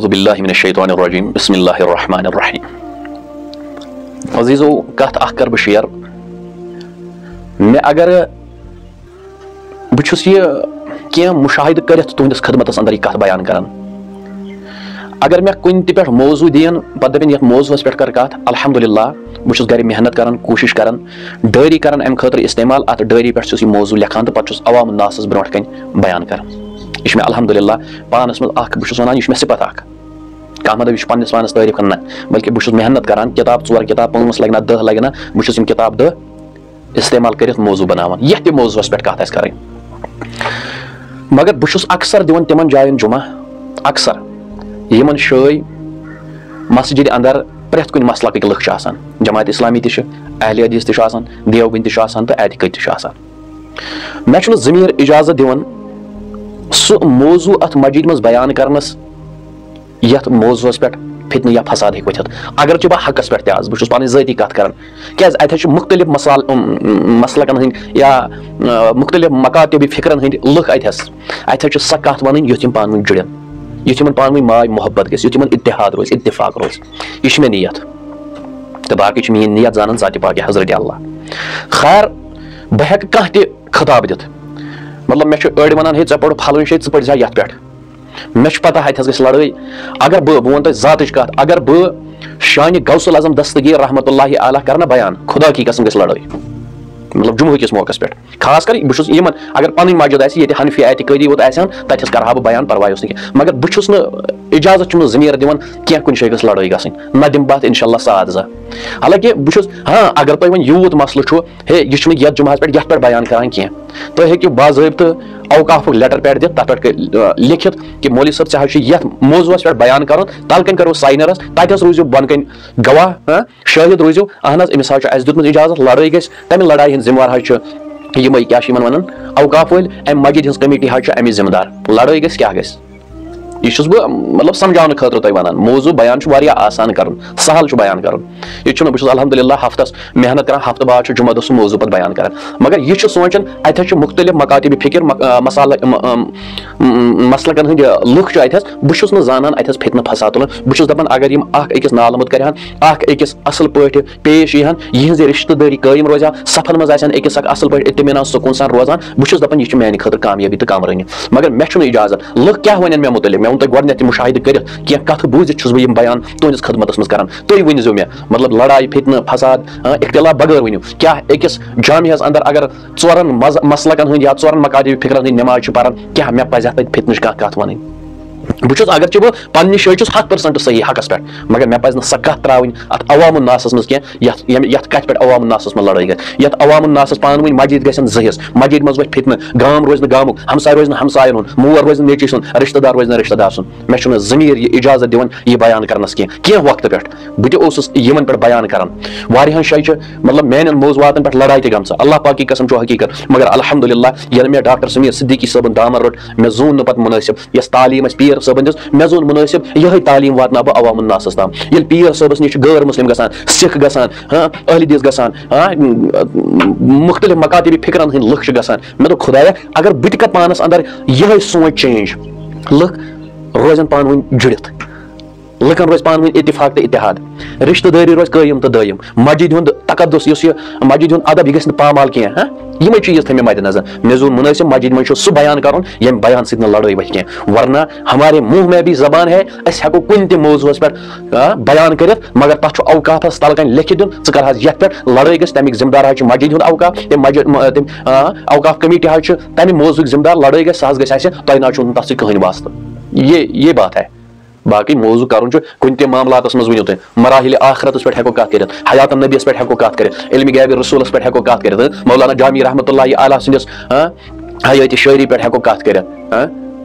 اعوذ باللہ من الشیطان الرجیم بسم اللہ الرحمن الرحیم. عزیزو کت اخ کر بہ شیئر میں اگر بچھس یہ کیا مشاہدہ کرت تہندس خدمتس اندر یہ کت بیان کران اگر میں کن تہ پہ موضوع دین پتہ دپن یتھ موضوعس پہ کر کت الحمدللہ بہت گھر محنت کران کوشش کران ڈائری کران ام خاطر استعمال ات ڈائری پہ یہ موضوع لکھان تو پتہ عوام الناس برونٹ کن بیان کران یہ میں الحمدللہ پانس مز بہت ونان یہ صفت اخ کھانا مطلب یہ پنس پانس تعریف کرنا بلکہ بہت محنت کران کتاب 4 کتاب 5 لگنا 10 لگنا بہت کتاب 10 استعمال کرت موضوع بناوان یہ تہ موضوعس پہ کت آسہِ کرٕنۍ مگر بہٕ اکثر دِوان تِمن جاین جمعہ اکثر یمن شٲے مسجد اندر پرٛٮ۪تھ کُنہِ مسلکٕکۍ لُکھ چھِ آسان جماعت اسلامی تہِ چھِ اہل حدیث تہِ چھُ آسان دیوبند تہِ چھُ آسان تہٕ اعتقاد تہِ چھُ آسان مےٚ چھُنہٕ ضمیٖر اجازت دِوان سُہ موضوع اتھ مسجد منٛز بیان کرنس یتھ موضوعس پہ فتنہ یا فساد ہیٚکہِ ؤتھِتھ اگرچہِ بہٕ حقس پہ تہِ آز بہٕ چھُس پنٕنۍ ذٲتی کتھ کران کیازِ اتہِ چھِ مختلف مسلکن ہٕنٛدۍ یا مختلف مکاتبی فکرن ہٕنٛدۍ لُکھ اتہِ چھِ سۄ کتھ ونٕنۍ یُتھ یِم پانہٕ ؤنۍ جُڑن یُتھ یِمن پانہٕ ؤنۍ ماے محبت گژھِ یُتھ یِمن اتحاد روزِ اتفاق روزِ یہِ چھِ مےٚ نیت تہٕ باقٕے چھِ میٲنۍ نیت زانان ذاتِ پاکہِ حضرت اللہ خیر بہٕ ہیٚکہٕ کانٛہہ تہِ خطاب دِتھ مطلب مےٚ چھُ أڑۍ ونان ہے ژےٚ پوٚر پھلٲنۍ جایہِ ژٕ پٔرۍ زِ یتھ پٮ۪ٹھ مےٚ چھُ پتہ اتہِ گژھِ لڑٲے اگر بہٕ ونہٕ تۄہہِ ذاتٕچ کتھ اگر بہٕ شانہِ غوث العظم دستگیر رحمۃ اللہ علیہ کرنا بیان خدا کی قسم گژھِ لڑٲے مطلب جمعہ کس موقعس پہ خاص کر بہٕ چھُس یِمن اگر پنٕنۍ مسجد آسہِ ییٚتہِ حنفی اعتقٲدی یوت آسہِ ہن تتٮ۪س کرہا بہٕ بیان پرواے اوس نہٕ کینٛہہ مگر بہٕ چھُس نہٕ اجازت چھُم نہٕ ضمیٖر دِوان کینٛہہ کُنہِ جایہِ گٔژھ لڑٲے گژھٕنۍ نہ دِمہٕ بہٕ اتھ انشاء اللہ ساتھ زٕ حالانکہ بہٕ چھُس ہاں اگر تۄہہِ وۄنۍ یوٗت مسلہٕ چھُ ہے یہِ چھُنہٕ یتھ جمعہس پٮ۪ٹھ یتھ پٮ۪ٹھ بیان کران کینٛہہ تُہۍ ہیٚکِو باضٲبطہٕ اوقافُک لیٹر پیڈ دِتھ تتھ پٮ۪ٹھ لیکھِتھ کہ مولوی صٲب ژےٚ حظ چھُ یتھ موضوعس پٮ۪ٹھ بیان کرُن تل کٔنۍ کرو ساینرس تتٮ۪س روٗزِو بۄن کٔنۍ گواہ شٲہد روٗزِو اہن حظ أمِس حظ چھُ اسہِ دیُتمُت اجازت لڑٲے گژھِ تمہِ لڑایہِ ہٕنٛدۍ ذمہٕ وار حظ چھُ یِمے کیاہ چھِ یِمن ونان اوقاف وٲلۍ امہِ مسجد ہٕنٛز کمیٹی حظ چھِ امی ذمہٕ دار لڑٲے گژھِ کیاہ گژھِ یہ چھُس بہٕ مطلب سمجھاونہٕ خٲطرٕ تۄہہِ ونان موضوع بیان چھُ واریاہ آسان کرُن سہل چھُ بیان کرُن یہِ چھُنہٕ بہٕ چھُس الحمدللہ ہفتس محنت کران ہفتہٕ بعد چھُ جمعہ دۄہ سُہ موضوع پتہٕ بیان کران مگر یہِ چھُ سونچان اتہِ چھُ مختلف مکاتبی فکر مسلکن ہٕنٛدۍ لُکھ چھِ اتٮ۪س بہٕ چھُس نہٕ زانان اتٮ۪س فتنہٕ فساد تُلان بہٕ چھُس دپان اگر یِم اکھ أکِس نالہٕ مت کرہن اکھ أکِس اصل پٲٹھۍ پیش ییٖہن یِہنٛزِ رشتہٕ دٲری قٲیِم روزِ ہا صفن منٛز آسن أکِس اکھ اصل پٲٹھۍ اطمینان سکوٗن سان روزان بہٕ چھُس دپان یہِ چھُ میانہِ خٲطرٕ کامیٲبی تہٕ کامرٲنی مگر مےٚ چھُنہٕ اجازت لُکھ کیاہ ونن مےٚ متعلق مےٚ ووٚن تۄہہِ گۄڈنیتھ تہِ مشاہدٕ کٔرِتھ کینٛہہ کتھٕ بوٗزِتھ چھُس بہٕ یِم بیان تُہنٛدِس خدمتس منٛز کران تُہۍ ؤنۍزیو مےٚ مطلب لڑایہِ فتنہٕ فساد اختلاف بغٲر ؤنِو کیاہ أکِس جامعہس اندر اگر 4 مسلکن ہٕنٛدۍ یا 4 مکاتبی فکرن ہٕنٛدۍ نماز چھِ پران کیاہ مےٚ پزِ اتھ فتنٕچ کانٛہہ کتھ ونٕنۍ بہٕ چھُس اگرچہِ بہٕ پننہِ جایہِ چھُس 100% صحیح حقس پٮ۪ٹھ مگر مےٚ پزِ نہٕ سۄ کتھ تراوٕنۍ اتھ عوام الناسس منٛز کینٛہہ یتھ کتھِ پٮ۪ٹھ عوام الناسس منٛز لڑٲے گژھِ یتھ عوام الناسس پانہٕ ؤنۍ مسجد گژھن زٕ حصہٕ مسجد منٛز وۄتھِ فتنہٕ گام روزِ نہٕ گامُک ہمساے روزِ نہٕ ہمساین ہُنٛد مور روزِ نہٕ نیٚچی سُنٛد رشتہٕ دار روزِ نہٕ رشتہٕ دار سُنٛد مےٚ چھُنہٕ ضمیٖر یہِ اجازت دِوان یہِ بیان کرنس کینٛہہ وقتہٕ پٮ۪ٹھ بہٕ تہِ اوسُس یِمن پٮ۪ٹھ بیان کران واریاہن جایہِ چھِ مطلب میانٮ۪ن موضوعاتن پٮ۪ٹھ لڑاے تہِ گٔمژٕ اللہ پاک کی قسم چھُ حقیٖقت مگر الحمدللہ ییٚلہِ مےٚ ڈاکٹر سمیٖر صدیقی صٲبُن دامن روٚٹ مےٚ زون نہٕ پتہٕ مُنٲسِب یۄس تعلیٖم اَسہِ پیٖر صٲبن دِژ مےٚ زون مُنٲسِب یِہے تعلیٖم واتناو بہٕ عوام الناسس تام ییٚلہِ پیٖر صٲبس نِش چھِ غٲر مسلم گژھان سکھ گژھان اہل حدیث گژھان مختلف مکاتبی فکرن ہٕنٛدۍ لُکھ چھِ گژھان مےٚ دوٚپ خدایا اگر بہٕ تہِ کرٕ پانس اندر یِہے سونچ چینج لُکھ روزن پانہٕ ؤنۍ جُڑِتھ لُکن روزِ پانہٕ ؤنۍ اتفاق تہٕ اتحاد رشتہٕ دٲری روزِ قٲیِم تہٕ دٲیِم مسجد ہُنٛد تقدس یُس یہِ مسجد ہُنٛد ادب یہِ گژھِ نہٕ پامال کینٛہہ یِمے چیٖز تھٲے مےٚ مدِ نظر مےٚ زون مُنٲسِب مسجد منٛز چھُ سُہ بیان کرُن ییٚمہِ بیان سۭتۍ نہٕ لڑٲے وتھِ کینٛہہ ورنہ ہمارے منہ میں بھی زبان ہے أسۍ ہٮ۪کو کُنہِ تہِ موضوعس پٮ۪ٹھ بیان کٔرِتھ مگر تتھ چھُ اوقافس تل کنۍ لیکھِتھ دیُن ژٕ کر حظ یتھ پٮ۪ٹھ لڑٲے گژھِ تمیُک ذمہٕ دار حظ چھُ مسجد ہُنٛد اوقاف تٔمۍ اوقاف کمیٹی حظ چھُ تمہِ موضوعُک ذمہٕ دار لڑٲے گژھِ سُہ حظ گژھِ اسہِ تۄہہِ نہ حظ چھُ نہٕ تتھ سۭتۍ کٕہٕنۍ واسطہٕ یہ بات ہے باقی موضوع کرُن چھُ کُنہِ تہِ معاملاتس منٛز ؤنِو تُہۍ مراحلِ آخرتس پٮ۪ٹھ ہٮ۪کو کتھ کٔرِتھ حیات النبیس پٮ۪ٹھ ہٮ۪کو کتھ کٔرِتھ علمِ غیبِ رسوٗلس پٮ۪ٹھ ہٮ۪کو کتھ کٔرِتھ مولانا جامی رحمۃ اللہ علیہ سٕنٛدِس حیاتِ شٲعری پٮ۪ٹھ ہٮ۪کو کتھ کٔرِتھ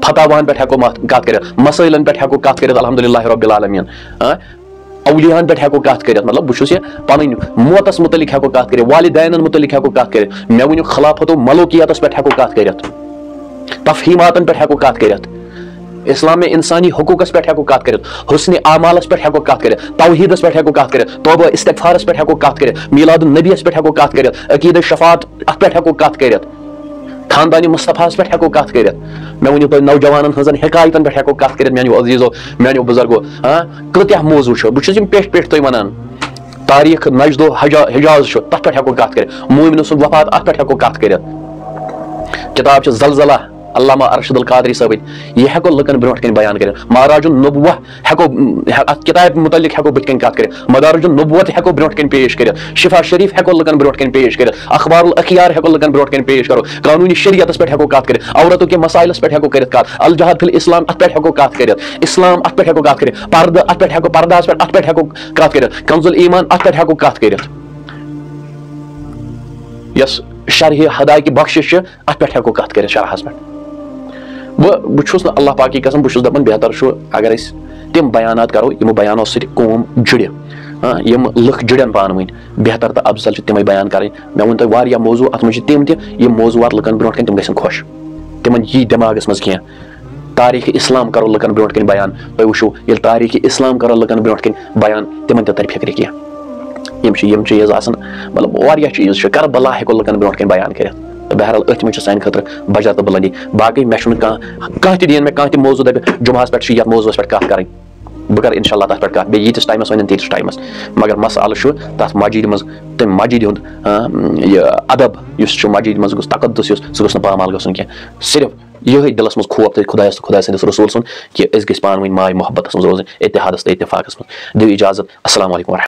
فتاواہن پٮ۪ٹھ ہٮ۪کو کتھ کٔرِتھ مسٲیلن پٮ۪ٹھ ہٮ۪کو کتھ کٔرِتھ الحمدللہ رب العالمین اولیاہن پٮ۪ٹھ ہٮ۪کو کتھ کٔرِتھ مطلب بہٕ چھُس یہِ پنٕنۍ موتس متعلق ہٮ۪کو کتھ کٔرِتھ والدینن متعلق ہٮ۪کو کتھ کٔرِتھ مےٚ ؤنِو خلافت و ملوکیتس پٮ۪ٹھ ہٮ۪کو کتھ کٔرِتھ تفہیماتن پٮ۪ٹھ ہٮ۪کو کتھ کٔرِتھ اسلام میں انسانی حقوقس پٮ۪ٹھ ہٮ۪کو کتھ کٔرِتھ حسنِ اعمالس پٮ۪ٹھ ہٮ۪کو کتھ کٔرِتھ توحیٖدس پٮ۪ٹھ ہٮ۪کو کتھ کٔرِتھ توبہ استغفارس پٮ۪ٹھ ہٮ۪کو کتھ کٔرِتھ میلاد النبیس پٮ۪ٹھ ہٮ۪کو کتھ کٔرِتھ عقیدہ شفاعت اتھ پٮ۪ٹھ ہٮ۪کو کتھ کٔرِتھ خاندانی مصطفیٰ پہ ہیکو کت کرت مے ؤنِو تُہۍ نوجوانن ہٕنٛزن حکایتن پہ ہیکو کت کرت میانیو عزیزو میانیو بزرگو کۭتیاہ موضوع چھُ بہٕ چھُس یِم پیٹھ پیٹھ تۄہہِ ونان تاریخ نجد و حجاز چھُ تتھ پہ ہیکو کت کرت مومنو سُنٛد وفات اتھ پہ ہیکو کت کرت کتاب چھِ زلزلہ علامہ ارشد القادری صٲبٕنۍ یہ ہیکو لُکن برونٛٹھ کَنۍ بیان کٔرِتھ مہراج النبوہ ہیکو اتھ کتابہِ متعلق ہیکو بٕتھِ کَنۍ کتھ کٔرِتھ مدارج النبوت ہیکو برونٛٹھ کَنۍ پیش کٔرِتھ شفا شریف ہیکو لُکن برونٛٹھ کَنۍ پیش کٔرِتھ اخبار الاخیار ہیکو لُکن برونٛٹھ کَنۍ پیش کرو قانونی شریعتس پٮ۪ٹھ ہیکو کتھ کٔرِتھ عورتو کہِ مسائلس پٮ۪ٹھ ہیکو کٔرِتھ کتھ الجہاد فی الاسلام اتھ پٮ۪ٹھ ہیکو کتھ کٔرِتھ اسلام اتھ پٮ۪ٹھ ہیکو کتھ کٔرِتھ پردٕ اتھ پٮ۪ٹھ ہیکو پرداس پٮ۪ٹھ اتھ پٮ۪ٹھ ہیکو کتھ کٔرِتھ کنز الایمان اتھ پٮ۪ٹھ ہیکو کتھ کٔرِتھ یس شرح ہدایہِ بخشش چھِ اتھ پٮ۪ٹھ ہیکو کتھ کٔرِتھ شرحس پٮ۪ٹھ بہٕ چھُس نہٕ اللہ پاک کی قسم بہٕ چھُس دپان بہتر چھُ اگر أسۍ تِم بیانات کرو یِمو بیانو سۭتۍ قوم جُڑِ یِم لُکھ جُڑن پانہٕ ؤنۍ بہتر تہٕ افضل چھِ تِمے بیان کرٕنۍ مےٚ ووٚن تۄہہِ واریاہ موضوٗع اتھ منٛز چھِ تِم تہِ یِم موضوٗعات لُکن برونٛٹھ کَنۍ تِم گژھن خۄش تِمن یی دٮ۪ماغس منٛز کینٛہہ تاریخ اسلام کرو لُکن برونٛٹھ کَنۍ بیان تُہۍ وٕچھو ییٚلہِ تاریخ اسلام کرو لُکن برونٛٹھ کَنۍ بیان تِمن تہِ ترِ فِکرِ کینٛہہ یِم چیٖز آسان مطلب واریاہ چیٖز چھِ کربلا ہیکو لُکن برونٛٹھ کَنۍ بیان کٔرِتھ تہٕ بہرحال أتھۍ منٛز چھِ سانہِ خٲطرٕ بجر تہٕ بُلندی باقٕے مےٚ چھُنہٕ کانٛہہ تہِ دِیِن مےٚ کانٛہہ تہِ موضوٗع دپہِ جُمعہس پٮ۪ٹھ چھِ یتھ موضوٗعس پٮ۪ٹھ کتھ کرٕنۍ بہٕ کرٕ انشاء اللہ تتھ پٮ۪ٹھ کتھ بیٚیہِ ییٖتِس ٹایمس ونن تیٖتِس ٹایمس مگر مسالہٕ چھُ تتھ مسجد منٛز تمہِ مسجد ہُنٛد یہِ ادب یُس چھُ مسجد منٛز گوٚژھ تقدس یُس سُہ گوٚژھ نہٕ پامال گژھُن کینٛہہ صرف یِہے دلس منٛز خوف تھٲیِتھ خۄدایس تہٕ خۄداے سٕنٛدِس رسوٗل سُنٛد کہِ أسۍ گٔژھۍ پانہٕ ؤنۍ ماے محبتس منٛز روزٕنۍ اتحادس تہٕ اتفاقس منٛز دِیِو اجازت السلام علیکم ورحمۃ اللہ